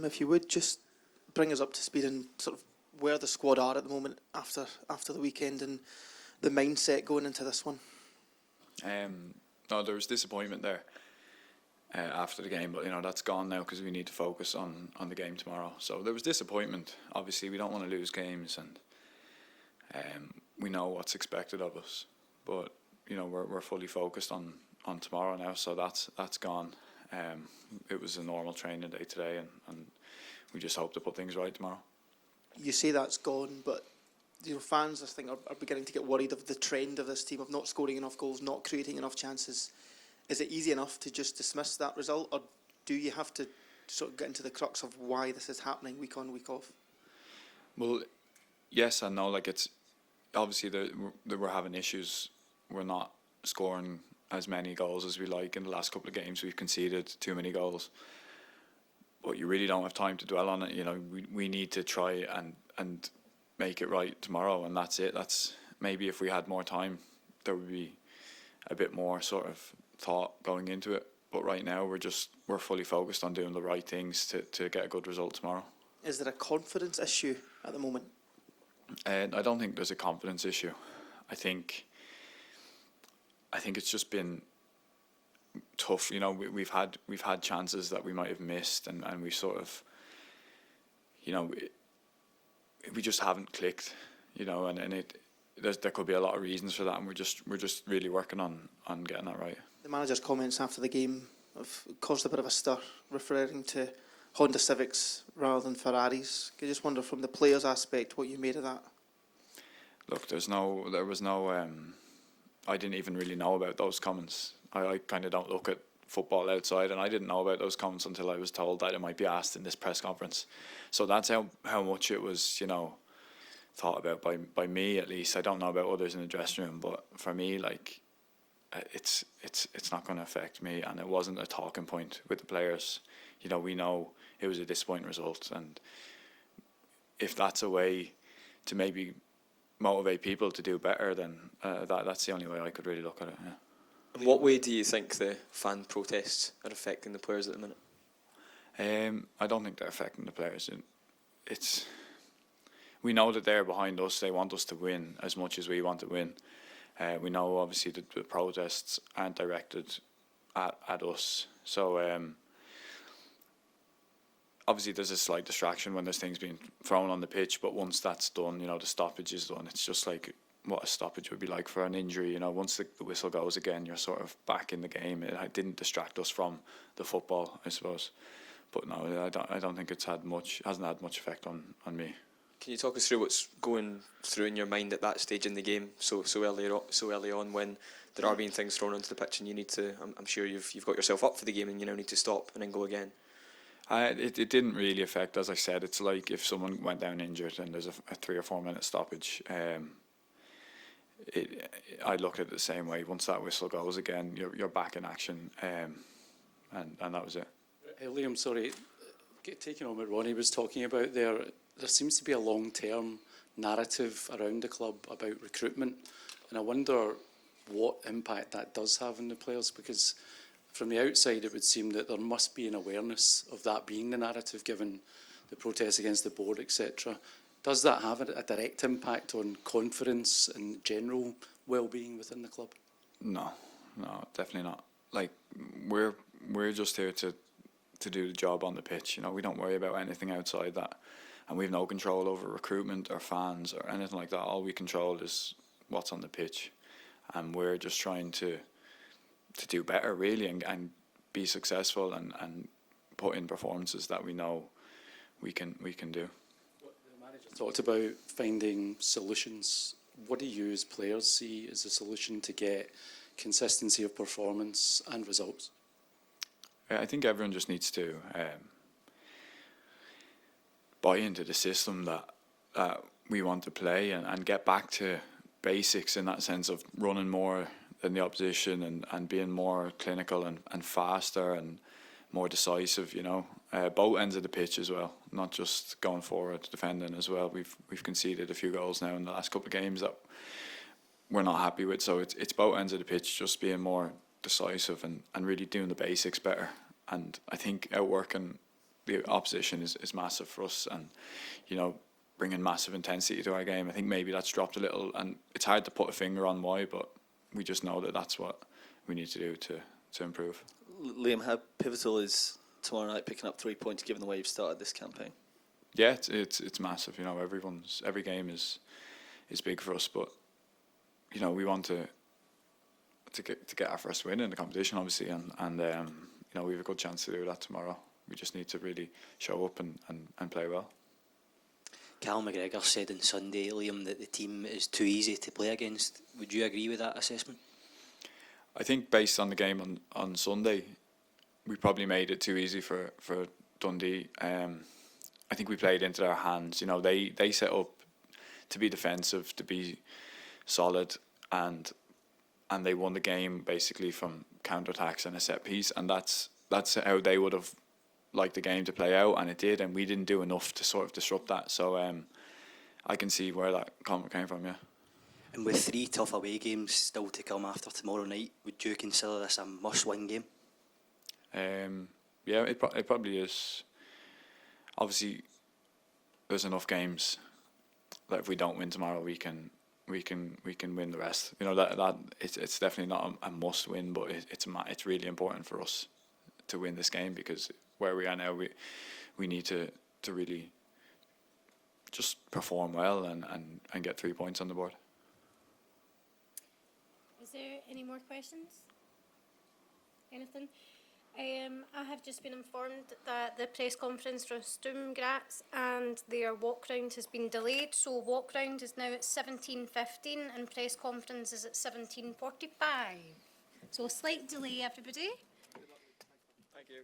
if you would, just bring us up to speed and sort of where the squad are at the moment after the weekend and the mindset going into this one. No, there was disappointment there after the game, but that's gone now because we need to focus on the game tomorrow. So there was disappointment. Obviously, we don't want to lose games, and we know what's expected of us. But we're fully focused on tomorrow now, so that's gone. It was a normal training day today, and we just hope to put things right tomorrow. You say that's gone, but fans, I think, are beginning to get worried of the trend of this team of not scoring enough goals, not creating enough chances. Is it easy enough to just dismiss that result, or do you have to sort of get into the crux of why this is happening week on, week off? Well, yes and no. Like, it's obviously that we're having issues. We're not scoring as many goals as we like. In the last couple of games, we've conceded too many goals. But you really don't have time to dwell on it. We need to try and make it right tomorrow, and that's it. That's maybe if we had more time, there would be a bit more sort of thought going into it. But right now, we're fully focused on doing the right things to get a good result tomorrow. Is there a confidence issue at the moment? I don't think there's a confidence issue. I think it's just been tough. We've had chances that we might have missed, and we sort of, we just haven't clicked. And there could be a lot of reasons for that, and we're just really working on getting that right. The manager's comments after the game have caused a bit of a stir, referring to Honda Civics rather than Ferraris. I just wonder, from the players' aspect, what you made of that. Look, there was no. I didn't even really know about those comments. I kind of don't look at football outside, and I didn't know about those comments until I was told that it might be asked in this press conference. So that's how much it was, thought about by me, at least. I don't know about others in the dressing room, but for me, like, it's not going to affect me, and it wasn't a talking point with the players. We know it was a disappointing result, and if that's a way to maybe motivate people to do better, then that's the only way I could really look at it. Yeah. In what way do you think the fan protests are affecting the players at the minute? I don't think they're affecting the players. We know that they're behind us. They want us to win as much as we want to win. We know, obviously, that the protests aren't directed at us. So obviously there's a slight distraction when there's things being thrown on the pitch, but once that's done, the stoppage is done. It's just like what a stoppage would be like for an injury. Once the whistle goes again, you're sort of back in the game. It didn't distract us from the football, I suppose. But no, I don't think hasn't had much effect on me. Can you talk us through what's going through in your mind at that stage in the game, so early on, when there are being things thrown onto the pitch and you need to? I'm sure you've got yourself up for the game and you now need to stop and then go again. It didn't really affect, as I said. It's like if someone went down injured and there's a 3 or 4 minute stoppage. I look at it the same way. Once that whistle goes again, you're back in action, and that was it. Liam, sorry, taking on what Ronnie was talking about there seems to be a long-term narrative around the club about recruitment, and I wonder what impact that does have on the players, because from the outside it would seem that there must be an awareness of that being the narrative, given the protests against the board, etc. Does that have a direct impact on confidence and general well-being within the club? No, definitely not. Like, we're just here to do the job on the pitch. We don't worry about anything outside that, and we have no control over recruitment or fans or anything like that. All we control is what's on the pitch, and we're just trying to do better, really, and be successful and put in performances that we know we can do. The manager talked about finding solutions. What do you as players see as a solution to get consistency of performance and results? I think everyone just needs to buy into the system that we want to play, and get back to basics, in that sense of running more than the opposition and being more clinical and faster and more decisive. Both ends of the pitch as well, not just going forward defending as well. We've conceded a few goals now in the last couple of games that we're not happy with. So it's both ends of the pitch, just being more decisive and really doing the basics better. And I think outworking the opposition is massive for us, and bringing massive intensity to our game. I think maybe that's dropped a little, and it's hard to put a finger on why, but we just know that that's what we need to do to improve. Liam, how pivotal is tomorrow night picking up 3 points given the way you've started this campaign? Yeah, it's massive. Every game is big for us, but we want to get our first win in the competition, obviously, and we have a good chance to do that tomorrow. We just need to really show up and play well. Cal McGregor said on Sunday, Liam, that the team is too easy to play against. Would you agree with that assessment? I think based on the game on Sunday, we probably made it too easy for Dundee. I think we played into their hands. They set up to be defensive, to be solid, and they won the game basically from counter-attacks and a set piece, and that's how they would have liked the game to play out, and it did, and we didn't do enough to sort of disrupt that. So I can see where that comment came from, yeah. And with 3 tough away games still to come after tomorrow night, would you consider this a must-win game? Yeah, it probably is. Obviously, there's enough games that if we don't win tomorrow, we can win the rest. That it's definitely not a must win, but it's really important for us to win this game, because where we are now, we need to really just perform well and get 3 points on the board. Is there any more questions? Anything? I have just been informed that the press conference from Strum Graz and their walk round has been delayed. So walk round is now at 17:15 and press conference is at 17:45. So a slight delay, everybody. Thank you.